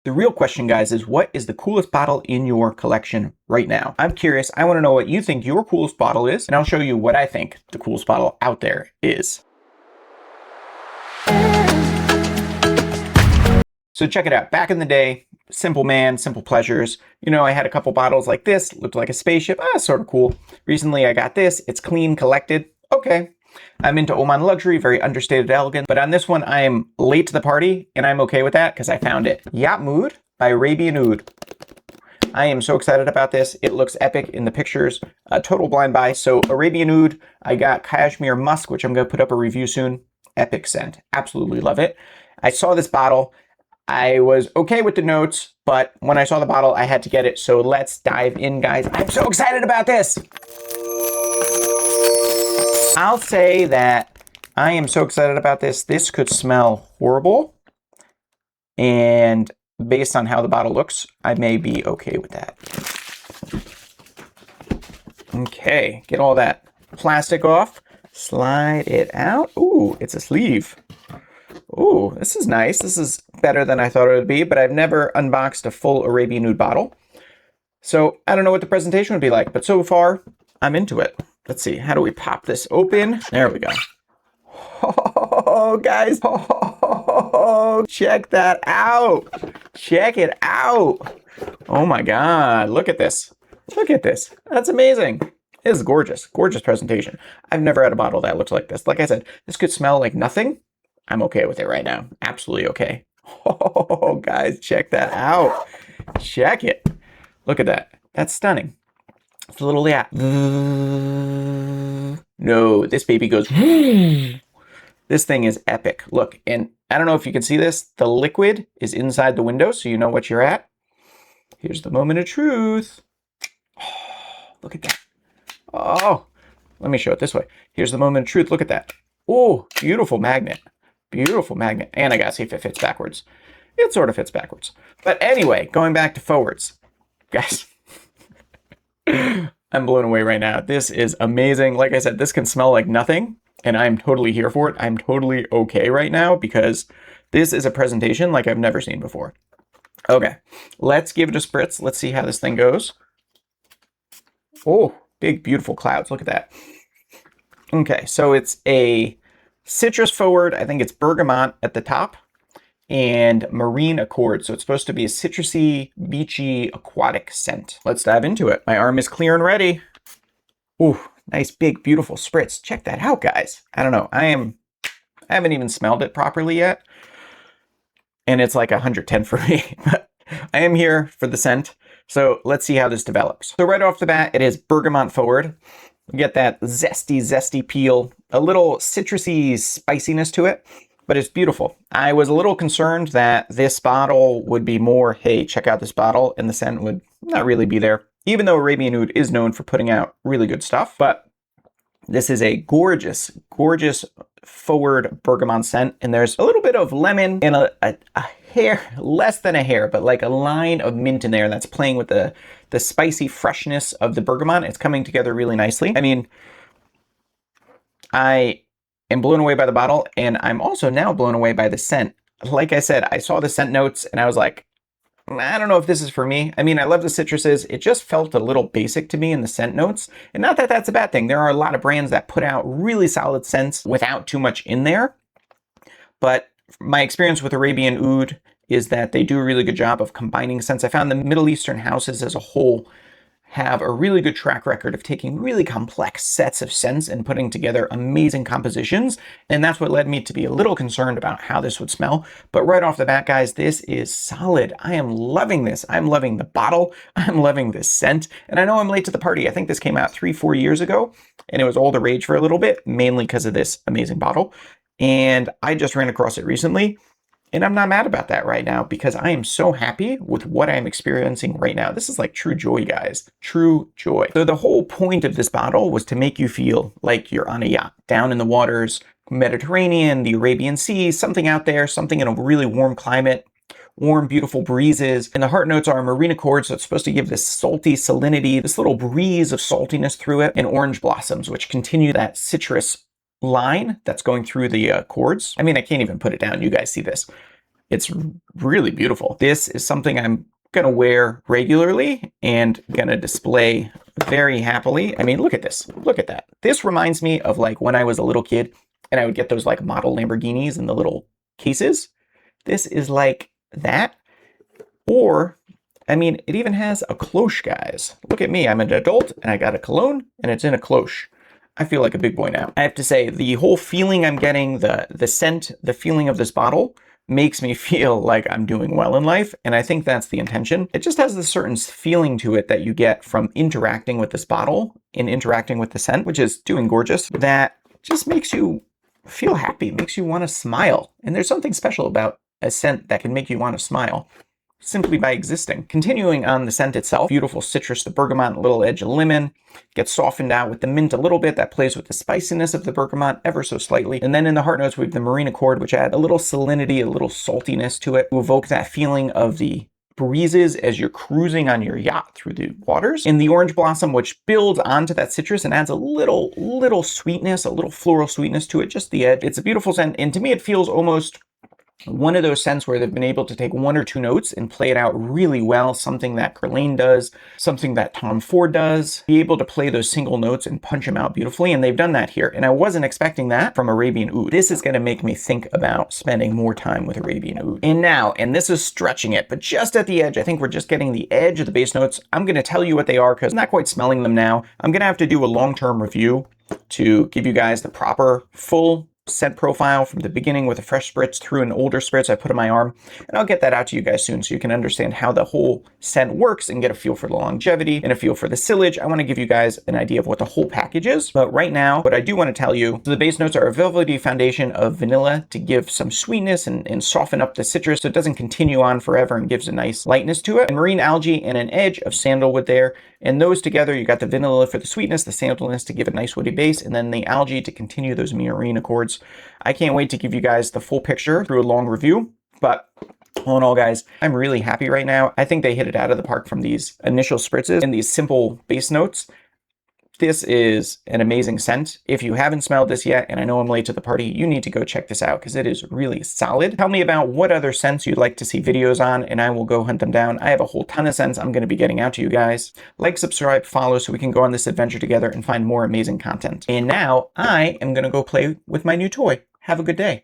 The real question, guys, is what is the coolest bottle in your collection right now? I'm curious. I want to know what you think your coolest bottle is, and I'll show you what I think the coolest bottle out there is. So check it out. Back in the day, simple man, simple pleasures. You know, I had a couple bottles like this, looked like a spaceship. Sort of cool. Recently, I got this. It's clean, collected. Okay. I'm into Oman luxury, very understated elegant. But on this one, I am late to the party, and I'm okay with that because I found it. Yachmood by Arabian Oud. I am so excited about this. It looks epic in the pictures. A total blind buy. So Arabian Oud, I got Cashmere Musk, which I'm going to put up a review soon. Epic scent. Absolutely love it. I saw this bottle. I was okay with the notes, but when I saw the bottle, I had to get it. So let's dive in, guys. I'm so excited about this. I'll say that I am so excited about this. This could smell horrible. And based on how the bottle looks, I may be okay with that. Okay, get all that plastic off. Slide it out. Ooh, it's a sleeve. Ooh, this is nice. This is better than I thought it would be, but I've never unboxed a full Arabian Oud bottle. So I don't know what the presentation would be like, but so far, I'm into it. Let's see, how do we pop this open? There we go. Oh, guys. Oh, check that out. Check it out. Oh my God, look at this. Look at this. That's amazing. This is gorgeous. Gorgeous presentation. I've never had a bottle that looks like this. Like I said, this could smell like nothing. I'm okay with it right now. Absolutely okay. Oh, guys, check that out. Check it. Look at that. That's stunning. It's a little, yeah. No, this baby goes. This thing is epic. Look, and I don't know if you can see this. The liquid is inside the window, so you know what you're at. Here's the moment of truth. Oh, look at that. Oh, let me show it this way. Here's the moment of truth. Look at that. Oh, beautiful magnet. Beautiful magnet. And I gotta see if it fits backwards. It sort of fits backwards. But anyway, going back to forwards. Guys, I'm blown away right now. This is amazing. Like I said, this can smell like nothing, and I'm totally here for it. I'm totally okay right now because this is a presentation like I've never seen before. Okay, let's give it a spritz. Let's see how this thing goes. Oh, big, beautiful clouds. Look at that. Okay, so it's a citrus forward. I think it's bergamot at the top and marine accord. So it's supposed to be a citrusy, beachy, aquatic scent. Let's dive into it. My arm is clear and ready. Ooh, nice, big, beautiful spritz. Check that out, guys. I don't know. I haven't even smelled it properly yet. And it's like 110 for me. But I am here for the scent. So let's see how this develops. So right off the bat, it is bergamot forward. You get that zesty peel, a little citrusy spiciness to it, but it's beautiful. I was a little concerned that this bottle would be more, hey, check out this bottle, and the scent would not really be there, even though Arabian Oud is known for putting out really good stuff. But this is a gorgeous, gorgeous forward bergamot scent, and there's a little bit of lemon and a hair, less than a hair, but like a line of mint in there that's playing with the spicy freshness of the bergamot. It's coming together really nicely. I mean, I am blown away by the bottle, and I'm also now blown away by the scent. Like I said, I saw the scent notes, and I was like, I don't know if this is for me. I mean, I love the citruses. It just felt a little basic to me in the scent notes. And not that that's a bad thing. There are a lot of brands that put out really solid scents without too much in there. But my experience with Arabian Oud is that they do a really good job of combining scents. I found the Middle Eastern houses as a whole have a really good track record of taking really complex sets of scents and putting together amazing compositions. And that's what led me to be a little concerned about how this would smell. But right off the bat, guys, this is solid. I am loving this. I'm loving the bottle. I'm loving this scent. And I know I'm late to the party. I think this came out 3-4 years ago, and it was all the rage for a little bit, mainly because of this amazing bottle. And I just ran across it recently. And I'm not mad about that right now because I am so happy with what I'm experiencing right now. This is like true joy, guys. True joy. So the whole point of this bottle was to make you feel like you're on a yacht, down in the waters, Mediterranean, the Arabian Sea, something out there, something in a really warm climate, warm, beautiful breezes. And the heart notes are marine accord, so it's supposed to give this salty salinity, this little breeze of saltiness through it, and orange blossoms, which continue that citrus line that's going through the chords. I mean, I can't even put it down. You guys see this. It's really beautiful. This is something I'm gonna wear regularly and gonna display very happily. I mean, look at this. Look at that. This reminds me of like when I was a little kid and I would get those like model Lamborghinis in the little cases. This is like that. Or, I mean, it even has a cloche, guys. Look at me. I'm an adult and I got a cologne and it's in a cloche. I feel like a big boy now. I have to say, the whole feeling I'm getting, the scent, the feeling of this bottle makes me feel like I'm doing well in life, and I think that's the intention. It just has this certain feeling to it that you get from interacting with this bottle and interacting with the scent, which is doing gorgeous, that just makes you feel happy, makes you want to smile. And there's something special about a scent that can make you want to smile simply by existing. Continuing on the scent itself, beautiful citrus, the bergamot, little edge of lemon, gets softened out with the mint a little bit. That plays with the spiciness of the bergamot ever so slightly. And then in the heart notes, we have the marine accord, which add a little salinity, a little saltiness to it to evoke that feeling of the breezes as you're cruising on your yacht through the waters. And the orange blossom, which builds onto that citrus and adds a little sweetness, a little floral sweetness to it, just the edge. It's a beautiful scent. And to me, it feels almost one of those scents where they've been able to take one or two notes and play it out really well, something that Guerlain does, something that Tom Ford does, be able to play those single notes and punch them out beautifully, and they've done that here. And I wasn't expecting that from Arabian Oud. This is going to make me think about spending more time with Arabian Oud. And now, and this is stretching it, but just at the edge, I think we're just getting the edge of the base notes. I'm going to tell you what they are because I'm not quite smelling them now. I'm going to have to do a long-term review to give you guys the proper full scent profile from the beginning with a fresh spritz through an older spritz I put on my arm. And I'll get that out to you guys soon so you can understand how the whole scent works and get a feel for the longevity and a feel for the sillage. I want to give you guys an idea of what the whole package is. But right now, what I do want to tell you, so the base notes are a velvety foundation of vanilla to give some sweetness and soften up the citrus so it doesn't continue on forever and gives a nice lightness to it. And marine algae and an edge of sandalwood there. And those together, you got the vanilla for the sweetness, the sandalness to give a nice woody base, and then the algae to continue those marine accords. I can't wait to give you guys the full picture through a long review, but all in all, guys, I'm really happy right now. I think they hit it out of the park from these initial spritzes and these simple base notes. This is an amazing scent. If you haven't smelled this yet, and I know I'm late to the party, you need to go check this out because it is really solid. Tell me about what other scents you'd like to see videos on, and I will go hunt them down. I have a whole ton of scents I'm going to be getting out to you guys. Like, subscribe, follow so we can go on this adventure together and find more amazing content. And now I am going to go play with my new toy. Have a good day.